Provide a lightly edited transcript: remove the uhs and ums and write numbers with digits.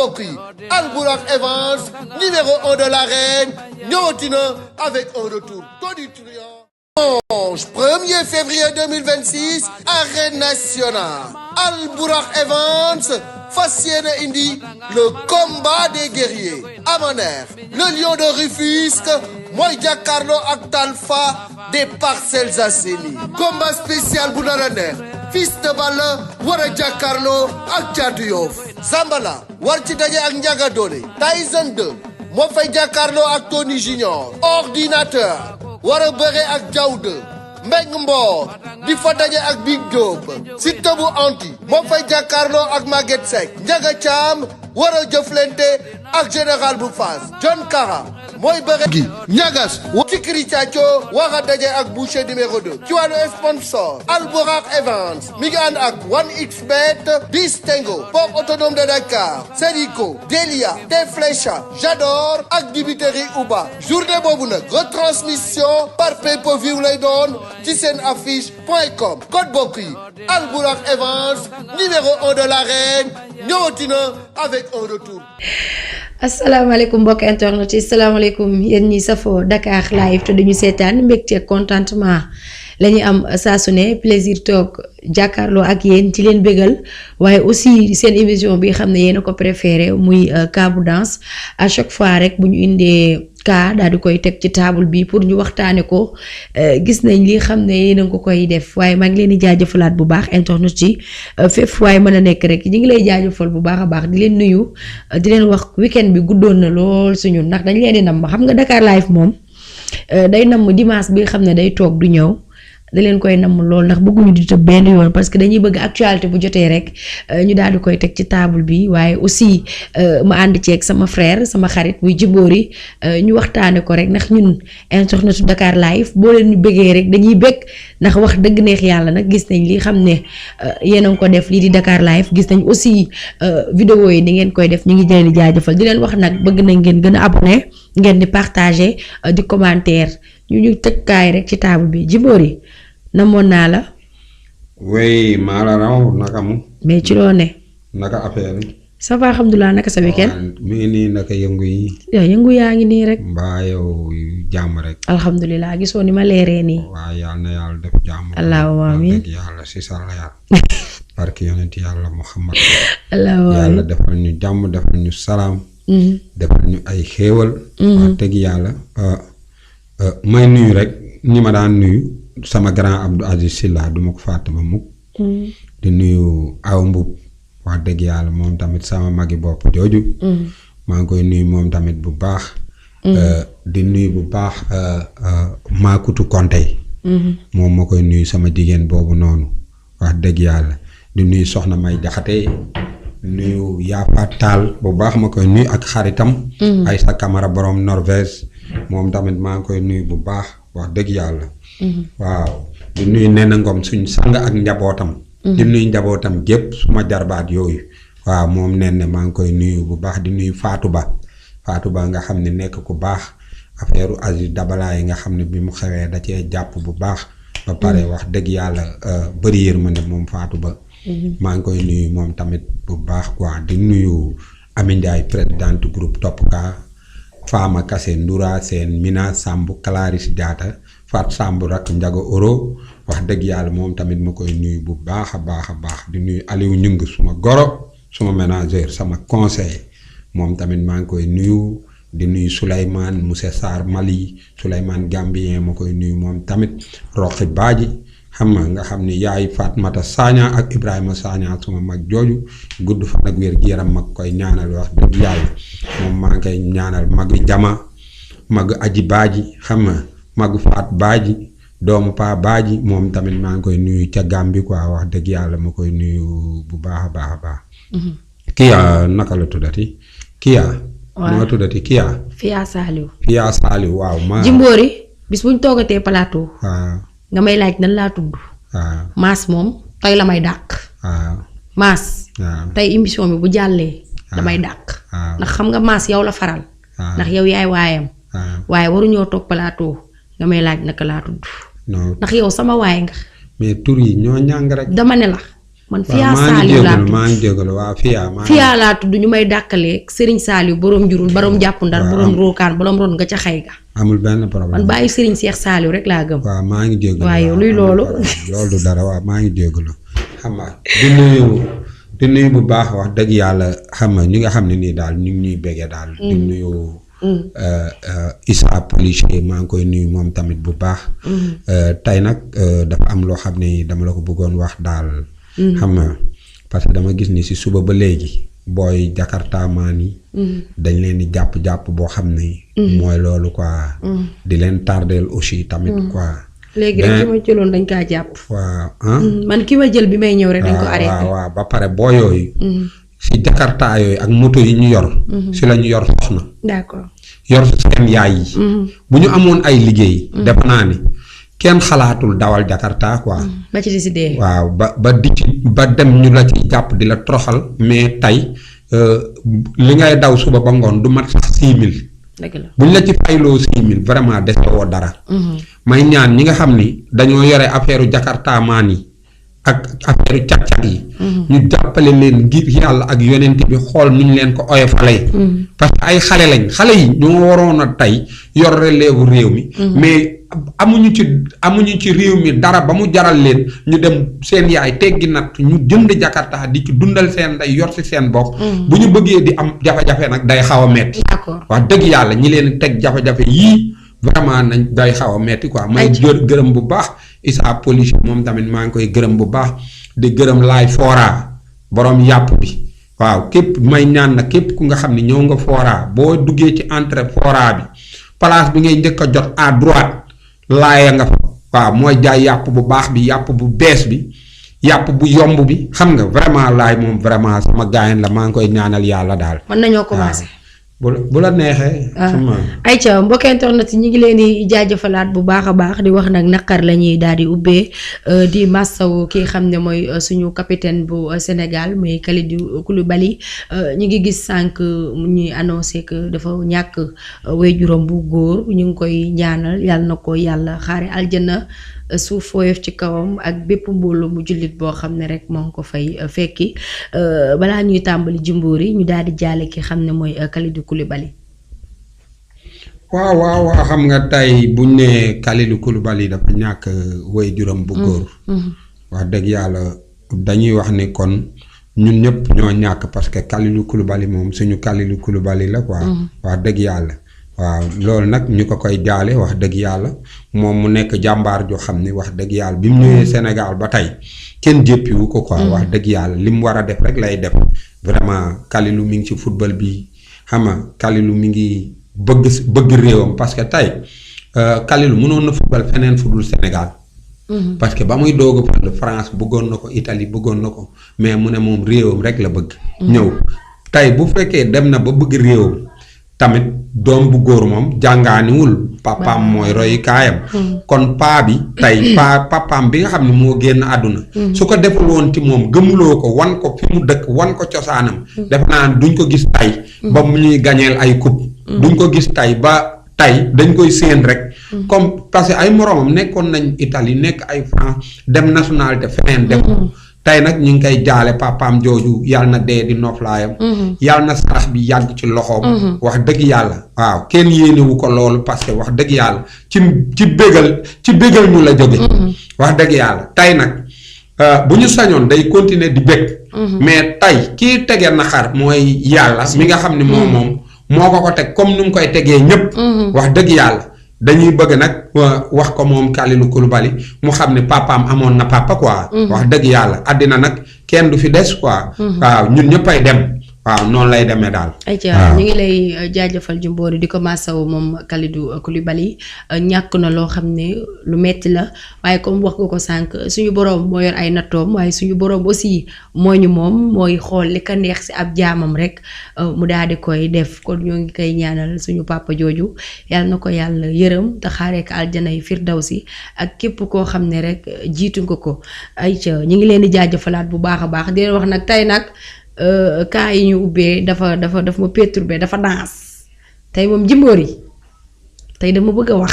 bokk yi Albourakh Events numéro 1 de l'arène ñëwati na avec un retour tonitruant. Dimanche 1er février 2026 arène nationale Albourakh Events fas yéene indi le combat des guerriers Amaner le lion de Rufisque mooy jàkkaarloo ak Talfa des Parcelles Assainies combat spécial bu nar a neex Fils de Balla war a jàkkaarloo ak Thiatou Yoff Zambala war ci daje ak Ndiaga Dolé Tyson 2 moo fay jàkkaarloo ak Tony Junior Ordinateur war a bëre ak Diaw 2 Mbeng Mboor di fa daje ak Big Diop Siteu bu anti moo fay jàkkaarloo ak Maguette Seck Ndiaga Thiam war a jëflante ak Général bu Fass John Kara mooy bëre gi ñagas Cikiri Thiathio war a daje ak Boucher numéro 2 ci wàllu sponsor Albourakh Events mi ngi ànd ak 1xBet Distingo Port autonome de Dakar Serico Delia Teflecha Jador ak dibiteri Uba journée boobu nag retransmission par pay-per-view lay doon ci seen affiche.com code bokk yi Albourakh Events numéro 1 de l'arène ñëwati na avec un retour. asalaamaaleykum mbokk internet yi salaamaaleykum yéen ñi safoo Dakar live te dañu seetaan mbégte contentement la ñuy am saa su ne plaisir toog jàkkaarloo ak yéen ci leen bégal waaye aussi seen émission bi xam ne yéen a ko préféré muy cas bu danse à chaque fois rek bu ñu indee cas daal di koy teg ci table bi pour ñu waxtaane ko gis nañ li xam ne yéen a ko koy def waaye maa ngi leen di jaajëfalaat bu baax internet yi fépp waaye mën a nekk rek ñu ngi lay jaajëfal bu baax a baax di leen nuyu di leen wax weekend bi guddoon na lool suñu ndax dañ leen di nam xam nga Dakar live moom day nam dimanche bi xam ne day toog du ñëw da leen koy namm lool ndax bëgguñu di tëb benn yoon parce que dañuy bëgg actualité bu jotee rek ñu daal di koy teg ci table bi waaye aussi ma ànd ceeg sama frère sama xarit muy Djibori ñu waxtaane ko rek ndax ñun internetu Dakar live boo leen ñu bëggee rek dañuy bëgg ndax wax dëgg neex yàlla nag gis nañ li xam ne yéen a ngi ko def lii di Dakar live gis nañ aussi vidéo yi ni ngeen koy def ñu ngi leen di jaajëfal di leen wax nag bëgg nañ ngeen gën a abonné ngeen di partager di commentaire ñu teg kaay rek ci table bi Djibori namoon naa la. wey maa la raw naka mu. mais ci loo ne. naka affaire yi. ça va alhamdulilah naka sa weekend. mi ngi nii naka yëngu yi. yëngu yaa ngi nii rek. mbaa yow jàmm rek. alhamdulilah gisoo ni ma leeree nii. waaw yal na yàlla def jàmm. allahumma amiin yàlla si sa la yàlla. barke yonent yàlla Muhammad. allahumma amiin yàlla defal ñu jàmm defal ñu salaam. defal ñu ay xéewal. wax dëgg yàlla. may nuyu rek ñi ma daan nuyu. sama grand Abdou Aziz Silla duma ko fàtte ba mukk di nuyu aw mbub wax dëgg yàlla moom tamit sama magi bopp jooju maa ngi koy nuyu moom tamit bu baax di nuyu bu baax Makutu Konte moom ma koy nuyu sama jigéen boobu noonu wax dëgg yàlla di nuyu soxna May Jaxate nuyu Yaafa Taal bu baax ma koy nuyu ak xaritam ay sa Camara borom Norvège moom tamit maa ngi koy nuyu bu baax wax dëgg yàlla waaw di nuyu Nena Ngom suñ sang ak njabootam di nuyu njabootam gépp suma jarbaat yooyu waaw moom nen maa ngi koy nuyu bu baax di nuyu Fatou Ba nga xam ne nekk ku baax affaire Aziz Dabala yi nga xam ne bi mu xewee da cee jàpp bu baax ba pare wax dëgg yàlla bëri yërmande moom Fatou Ba maa ngi koy nuyu moom tamit bu baax quoi di nuyu Ami Ndiaye présidente groupe Top Ka Fama Kassé Ndoura Sène Mina Samb Clarisse Diatta Fat Samb rak Njago Oro wax dëgg yàlla moom tamit ma koy nuyu bu baax a baax di nuyu Aliou Ñung suma goro suma ménageur sama conseiller moom tamit maa ngi koy nuyu di nuyu Souleymane Moussa Sarr Mali Souleymane Gambien ma koy nuyu moom tamit Roxi Baaji xam nga xam ni yaay Fatmata Sagna ak Ibrahima Sagna suma mag jooju gudd fan ak wér gi yaram mag koy ñaanal wax dëgg yàlla moom maa ngi koy ñaanal mag jama mag aji baaji xam nga mag faat baaji doomu paa baaji moom tamit maa ngi koy nuyu ca Gàmbi quoi wax dëgg yàlla ma koy nuyu bu baax a baax Kia naka la tuddati Kia noo tuddati Kia Fia Saliou waaw ma Djibori bis buñ toogatee plateau waaw nga may laaj nan laa tudd waaw Mass moom tey la may dàq waaw Mass tey émission bi bu jàllee damay dàq ndax xam nga Mass yow la faral ndax yow yaay waayam waaye waruñoo toog plateau nga may laaj naka laa tudd non ndax yow sama waay nga mais tur yi ñoo ñàng rek dama ne la man Fia Saliou laa tudd maa ngi jégalu waaw Fia laa tudd ñu may dàkkalee Serigne Saliou borom njurul borom jàpp ndar borom rookaan borom ron nga ca xay ga. amul benn problème man bàyyi Serigne Cheikh Saliou rek laa gëm. waaw maa ngi jégalu waaye luy loolu. loolu du dara waaw maa ngi jégalu xam nga di nuyu bu baax wax dëgg yàlla xam nga ñi nga xam ne nii daal ñu ngi ñuy béggee daal. di nuyu Issa policier maa ngi koy nuyu moom tamit bu baax. tey nag dafa am loo xam ne dama la ko bëggoon wax daal. xam nga parce que dama gis ni si suba ba léegi booy Jakarta maan yi. dañ leen di jàpp boo xam ne. mooy loolu quoi. di leen tardeel aussi tamit quoi. léegi rek ki ma jëloon dañ kaa jàpp. waaw man ki ma jël bi may ñëw rek dañ ko arrêté. waaw ba pare boo yooyu. si Jakarta yooyu ak moto yi ñu yor. si la ñu yor soxna. d'accord yor seen yaay yi. bu ñu amoon ay liggéey. def naa ni kenn xalaatul dawal Jakarta quoi. ba ci décidé. waaw ba dem ñu la ci jàpp di la toroxal mais tey li ngay daw suba ba ngoon du mat sax 6 000. dëgg la buñ la ci fayloo 6 000 vraiment desewoo dara. may ñaan ñi nga xam ni dañoo yore affaire Jakarta maan yi ak affaire càq-càq yi. ñu jàppale leen ngir yàlla ak yonent bi xool nuñ leen ko oyofalee. parce que ay xale lañ xale yi ñoo waroon a tey yor relève réew mi. mais amuñu ci réew mi dara ba mu jaral leen ñu dem seen yaay teggi nat ñu jënd Jakarta di ci dundal seen day yor si seen bopp. bu ñu bëggee di am jafe-jafe nag day xaw a metti. d'accord wax dëgg yàlla ñi leen teg jafe-jafe yii vraiment nañ day xaw a metti quoi. may gërëm bu baax Issa police moom tamit maa ngi koy gërëm bu baax di gërëm laay fora borom yàpp bi waaw képp may ñaan na képp ku nga xam ne ñëw nga fora boo duggee ci entrée fora bi place bi ngay njëkk a jot à droite laaya nga fa waaw mooy jaay yàpp bu baax bi yàpp bu bees bi yàpp bu yomb bi xam nga vraiment laay moom vraiment sama gaayen la maa ngi koy ñaanal yàlla daal. mën nañoo commencé. bu la neexee. ayca mbokk internet ñi ngi leen di jaajëfalaat bu baax a baax di wax nag naqar la ñuy daal di ubbee di massaw ki xam ne mooy suñu capitaine bu Sénégal muy Kalidou Koulibaly ñu ngi gis sànq ñuy annoncé que dafa ñàkk waajuram bu góor ñu ngi koy ñaanal yàlla na ko yàlla xaare aljana suuf fooyof ci kawam ak bépp mbooloo mu jullit boo xam ne rek moo ngi ko fay fekki balaa ñuy tàmbali jumboor yi ñu daal di jaale ki xam ne mooy Kalidou Koulibaly. waaw xam nga tey buñ ne Kalidou Koulibaly dafa ñàkk waajuram bu góor. wax dëgg yàlla dañuy wax ni kon ñun ñëpp ñoo ñàkk parce que Kalidou Koulibaly moom suñu Kalidou Koulibaly la quoi. wax dëgg yàlla. waaw loolu nag ñu ko koy jaale wax dëgg yàlla moom mu nekk jàmbaar joo xam ne wax dëgg yàlla bi mu ñëwee Sénégal ba tey kenn jéppiwu ko quoi. wax dëgg yàlla li mu war a def rek lay def vraiment Kalidou mi ngi ci football bi xam nga Kalidou mi ngi bëgg réewam parce que tey Kalidou mënoon na football feneen fudul Sénégal. parce que ba muy doog a France bëggoon na ko Italie bëggoon na ko mais mu ne moom réewam rek la bëgg. ñëw tey bu fekkee dem na ba bëgg réewam. tamit doom bu góor moom jàngaaniwul papaam mooy roy kaayam kon paa bi tey papaam bi nga xam ne moo génn àdduna su ko deful woon ci moom gëmuloo ko wan ko fi mu dëkk wan ko cosaanam def naa duñ ko gis tey ba mu ñuy gañeel ay coupe duñ ko gis tey ba tey dañ koy séen rek comme parce que ay moroomam nekkoon nañ Italie nekk ay France dem nationalité feneen def tey nag ñu ngi koy jaale papaam jooju yàlla na dee di noflaayam yàlla na sarax bi yàgg ci loxoom wax dëgg yàlla waaw kenn yéenewu ko loolu parce que wax dëgg yàlla ci bégal ñu la jóge wax dëgg yàlla tey nag bu ñu sañoon day continuer di bég mais tey kii tege naxar mooy yàlla mi nga xam ne moom moo ko teg comme ni mu koy tegee ñépp wax dëgg yàlla dañuy bëgg nag wax ko moom Kalidou Koulibaly mu xam ne papaam amoon na papa quoi. wax dëgg yàlla àddina nag kenn du fi des quoi. waaw ñun ñëppay dem. waaw noonu lay demee daal. ayca ñu ngi lay jaajëfal Jumboori di ko maasawu moom Kalidou Koulibaly ñàkk na loo xam ne lu metti la waaye comme wax nga ko sànq suñu borom moo yor ay nattoom waaye suñu borom aussi moo ñu moom mooy xool li ka neex si ab jaamam rek mu daal di koy def kon ñoo ngi koy ñaanal suñu papa jooju yàlla na ko yàlla yërëm te xaaree ko aljana yi firdawsi ak képp koo xam ne rek jiitu nga ko ayca ñu ngi leen di jaajëfalaat bu baax a baax di leen wax nag tey nag. cas yi ñu ubbee dafa ma perturbé dafa danse tey moom Jimboori tey dama bëgg a wax